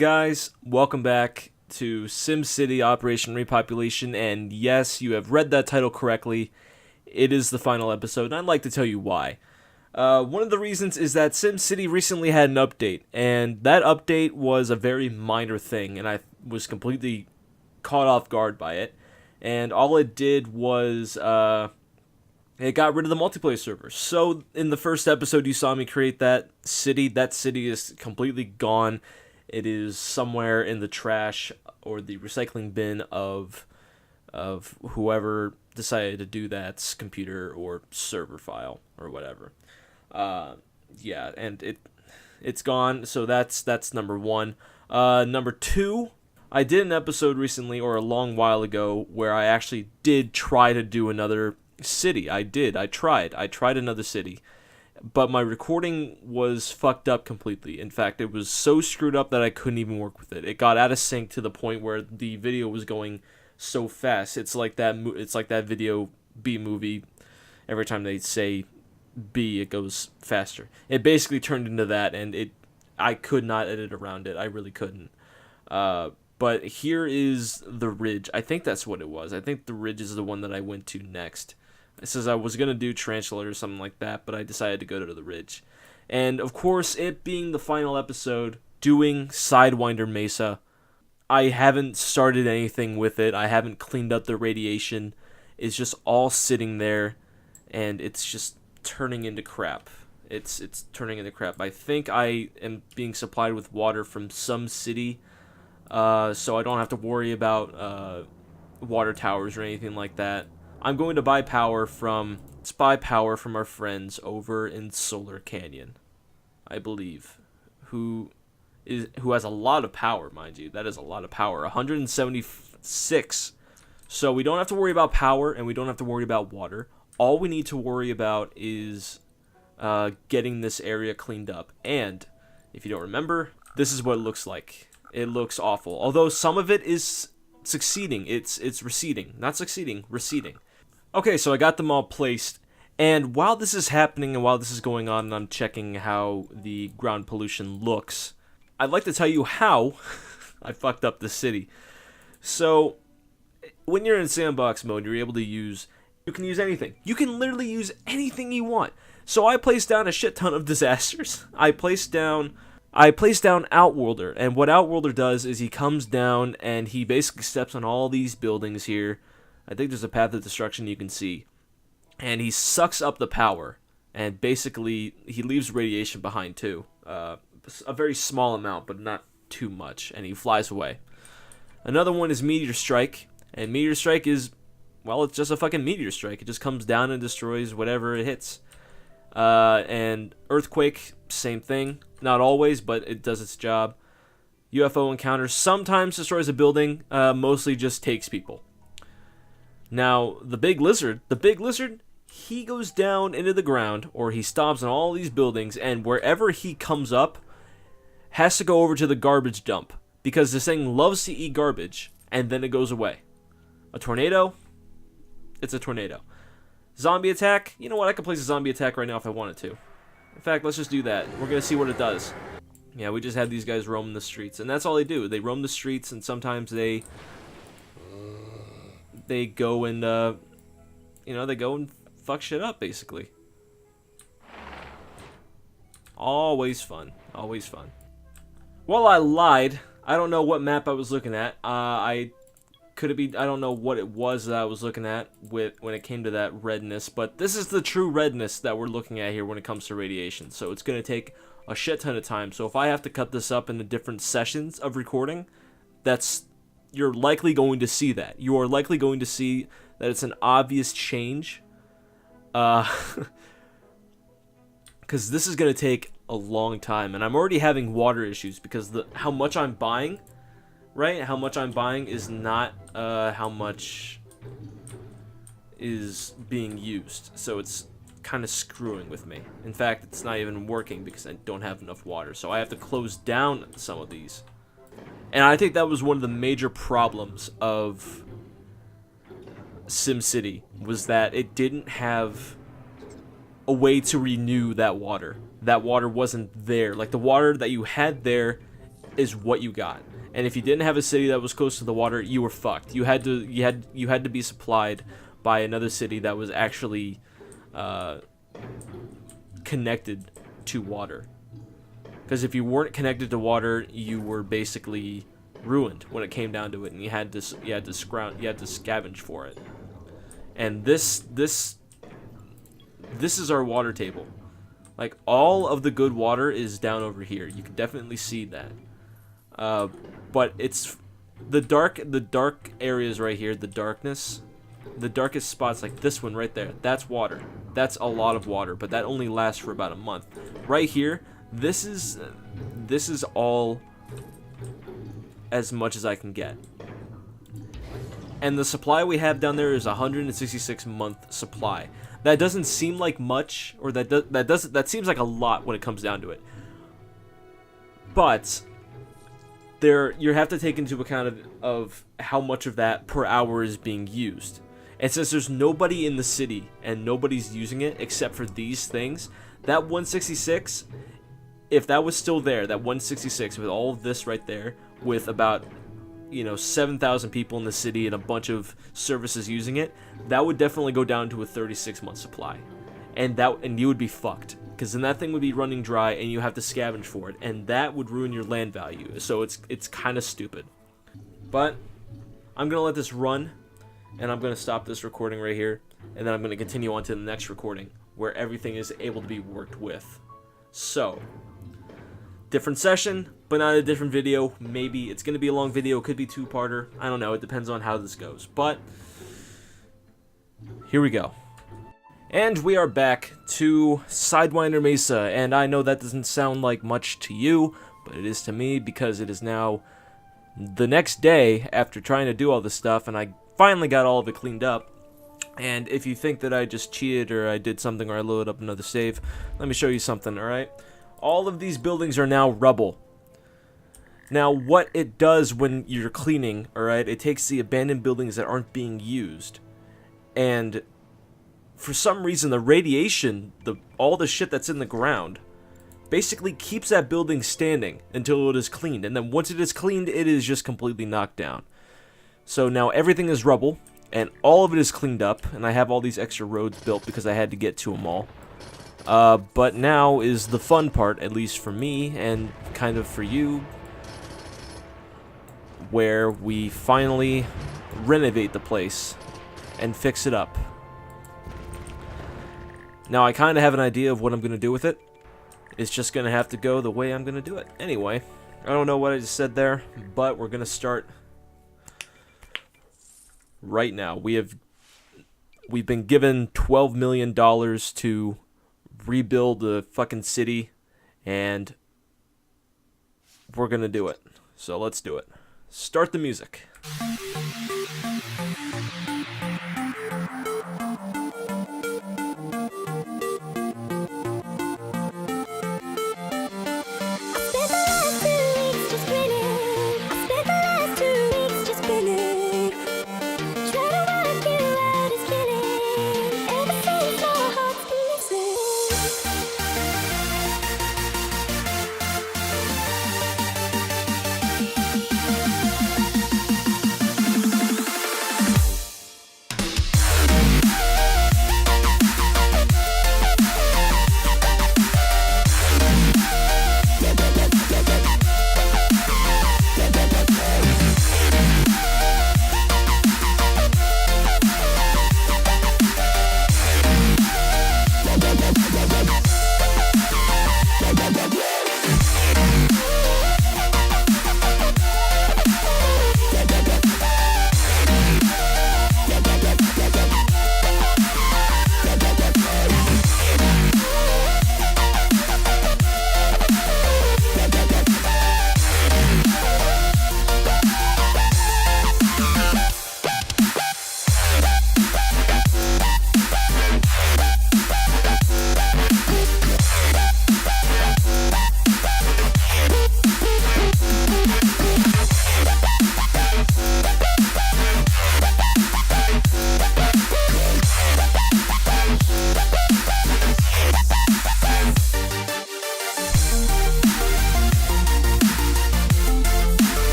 guys, welcome back to SimCity Operation Repopulation, and yes, you have read that title correctly. It is the final episode, and I'd like to tell you why. One of the reasons is that SimCity recently had an update, and that update was a very minor thing, and I was completely caught off guard by it. And all it did was, it got rid of the multiplayer server. So, in the first episode, you saw me create that city. That city is completely gone. It is somewhere in the trash or the recycling bin of whoever decided to do that's computer or server file or whatever. Yeah, and it's gone. So that's number one. Number two, I did an episode recently or a long while ago where I actually did try to do another city. I tried another city. But my recording was fucked up completely. In fact, it was so screwed up that I couldn't even work with it. It got out of sync to the point where the video was going so fast. It's like that video B movie. Every time they say B, it goes faster. It basically turned into that, and I could not edit around it. I really couldn't. But here is the Ridge. I think that's what it was. I think the Ridge is the one that I went to next. It says I was going to do Tarantula or something like that, but I decided to go to the Ridge. And, of course, it being the final episode, doing SIDEWINDER MESA, I haven't started anything with it. I haven't cleaned up the radiation. It's just all sitting there, and it's just turning into crap. It's turning into crap. I think I am being supplied with water from some city, so I don't have to worry about water towers or anything like that. I'm going to buy power from our friends over in Solar Canyon, I believe, who has a lot of power, mind you. That is a lot of power, 176. So we don't have to worry about power, and we don't have to worry about water. All we need to worry about is getting this area cleaned up. And if you don't remember, this is what it looks like. It looks awful. Although some of it is succeeding. It's receding. Not succeeding, receding. Okay, so I got them all placed, and while this is happening and while this is going on and I'm checking how the ground pollution looks, I'd like to tell you how I fucked up the city. So, when you're in sandbox mode, you can use anything. You can literally use anything you want. So I placed down a shit ton of disasters. I placed down Outworlder, and what Outworlder does is he comes down and he basically steps on all these buildings here. I think there's a path of destruction you can see. And he sucks up the power. And basically, he leaves radiation behind too. A very small amount, but not too much. And he flies away. Another one is Meteor Strike. And Meteor Strike is, well, it's just a fucking meteor strike. It just comes down and destroys whatever it hits. And Earthquake, same thing. Not always, but it does its job. UFO Encounter sometimes destroys a building. Mostly just takes people. Now, the big lizard, he goes down into the ground, or he stomps on all these buildings, and wherever he comes up, has to go over to the garbage dump, because this thing loves to eat garbage, and then it goes away. A tornado? It's a tornado. Zombie attack? You know what, I could place a zombie attack right now if I wanted to. In fact, let's just do that. We're going to see what it does. Yeah, we just had these guys roam the streets, and that's all they do. They roam the streets, and sometimes they go and, they go and fuck shit up, basically. Always fun. Always fun. Well, I lied. I don't know what map I was looking at. I don't know what it was that I was looking at when it came to that redness, but this is the true redness that we're looking at here when it comes to radiation. So it's going to take a shit ton of time. So if I have to cut this up into different sessions of recording, you're likely going to see that. You are likely going to see that it's an obvious change. Because this is going to take a long time. And I'm already having water issues because how much I'm buying, right? How much I'm buying is not how much is being used. So it's kind of screwing with me. In fact, it's not even working because I don't have enough water. So I have to close down some of these. And I think that was one of the major problems of SimCity, was that it didn't have a way to renew that water. That water wasn't there. Like, the water that you had there is what you got. And if you didn't have a city that was close to the water, you were fucked. You had to be supplied by another city that was actually connected to water. Because if you weren't connected to water, you were basically ruined when it came down to it, and you had to scavenge for it. And this is our water table. Like, all of the good water is down over here. You can definitely see that. But it's the dark areas right here, the darkest spots, like this one right there. That's water. That's a lot of water, but that only lasts for about a month. Right here, this is all as much as I can get. And the supply we have down there is a 166-month supply. That doesn't seem like much, or that seems like a lot when it comes down to it. But you have to take into account of how much of that per hour is being used. And since there's nobody in the city and nobody's using it except for these things, that 166, if that was still there, that 166 with all of this right there, with about 7,000 people in the city and a bunch of services using it, that would definitely go down to a 36-month supply, and you would be fucked, because then that thing would be running dry and you have to scavenge for it, and that would ruin your land value. So it's kind of stupid. But I'm gonna let this run, and I'm gonna stop this recording right here, and then I'm gonna continue on to the next recording where everything is able to be worked with. So, different session, but not a different video. Maybe it's going to be a long video, could be two-parter. I don't know, it depends on how this goes. But here we go. And we are back to SIDEWINDER MESA, and I know that doesn't sound like much to you, but it is to me, because it is now the next day after trying to do all this stuff, and I finally got all of it cleaned up. And if you think that I just cheated or I did something or I loaded up another save, let me show you something, alright? All of these buildings are now rubble. Now, what it does when you're cleaning, alright, it takes the abandoned buildings that aren't being used, and for some reason, the radiation, all the shit that's in the ground, basically keeps that building standing until it is cleaned, and then once it is cleaned, it is just completely knocked down. So now everything is rubble, and all of it is cleaned up, and I have all these extra roads built because I had to get to them all. But now is the fun part, at least for me, and kind of for you, where we finally renovate the place and fix it up. Now, I kind of have an idea of what I'm going to do with it. It's just going to have to go the way I'm going to do it. Anyway, I don't know what I just said there, but we're going to start right now. We've been given $12 million to rebuild the fucking city, and we're going to do it. So let's do it. Start the music.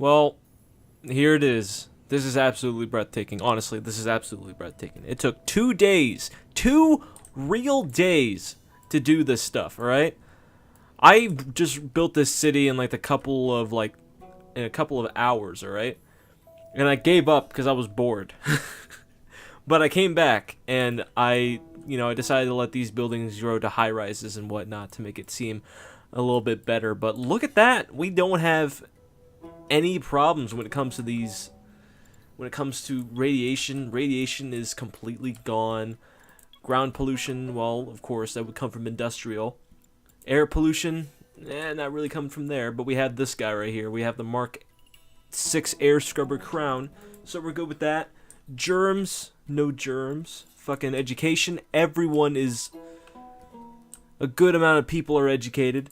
Well, here it is. This is absolutely breathtaking. Honestly, this is absolutely breathtaking. It took 2 days, 2 real days to do this stuff, alright? I just built this city in like a couple of hours, alright? And I gave up because I was bored. But I came back and I decided to let these buildings grow to high rises and whatnot to make it seem a little bit better. But look at that. We don't have any problems when it comes to these. When it comes to radiation, radiation is completely gone. Ground pollution, well, of course, that would come from industrial. Air pollution, not really coming from there. But we have this guy right here. We have the Mark 6 air scrubber crown, so we're good with that. Germs, no germs. Fucking education, everyone is. A good amount of people are educated.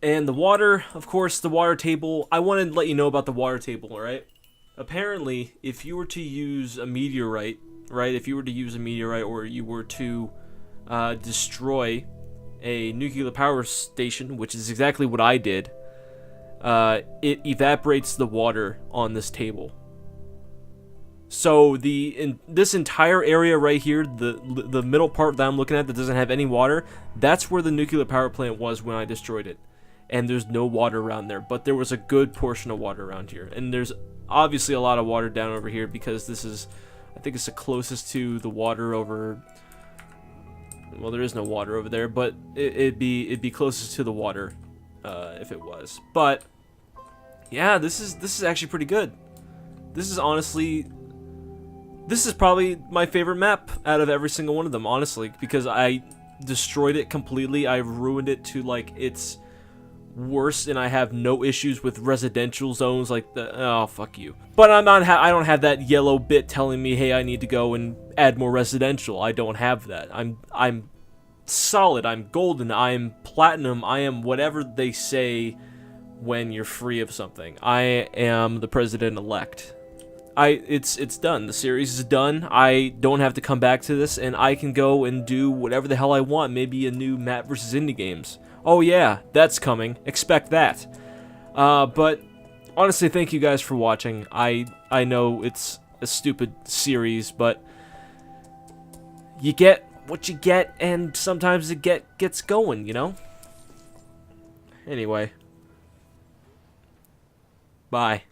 And the water, of course, the water table. I want to let you know about the water table, alright? Apparently, if you were to use a meteorite, right? If you were to use a meteorite or you were to destroy a nuclear power station, which is exactly what I did, it evaporates the water on this table. So this entire area right here, the middle part that I'm looking at that doesn't have any water, that's where the nuclear power plant was when I destroyed it. And there's no water around there, but there was a good portion of water around here. And there's obviously a lot of water down over here because this is, I think it's the closest to the water over. Well, there is no water over there, but it'd be closest to the water if it was. But yeah, this is actually pretty good. This is honestly, this is probably my favorite map out of every single one of them, honestly, because I destroyed it completely. I ruined it to like its worst, and I have no issues with residential zones like the. Oh, fuck you. But I don't have that yellow bit telling me, hey, I need to go and add more residential. I don't have that. I'm solid. I'm golden. I'm platinum. I am whatever they say when you're free of something. I am the president-elect. It's done. The series is done. I don't have to come back to this, and I can go and do whatever the hell I want. Maybe a new Map vs. Indie games. Oh yeah, that's coming. Expect that. But honestly, thank you guys for watching. I know it's a stupid series, but you get what you get, and sometimes it gets going, you know? Anyway. Bye.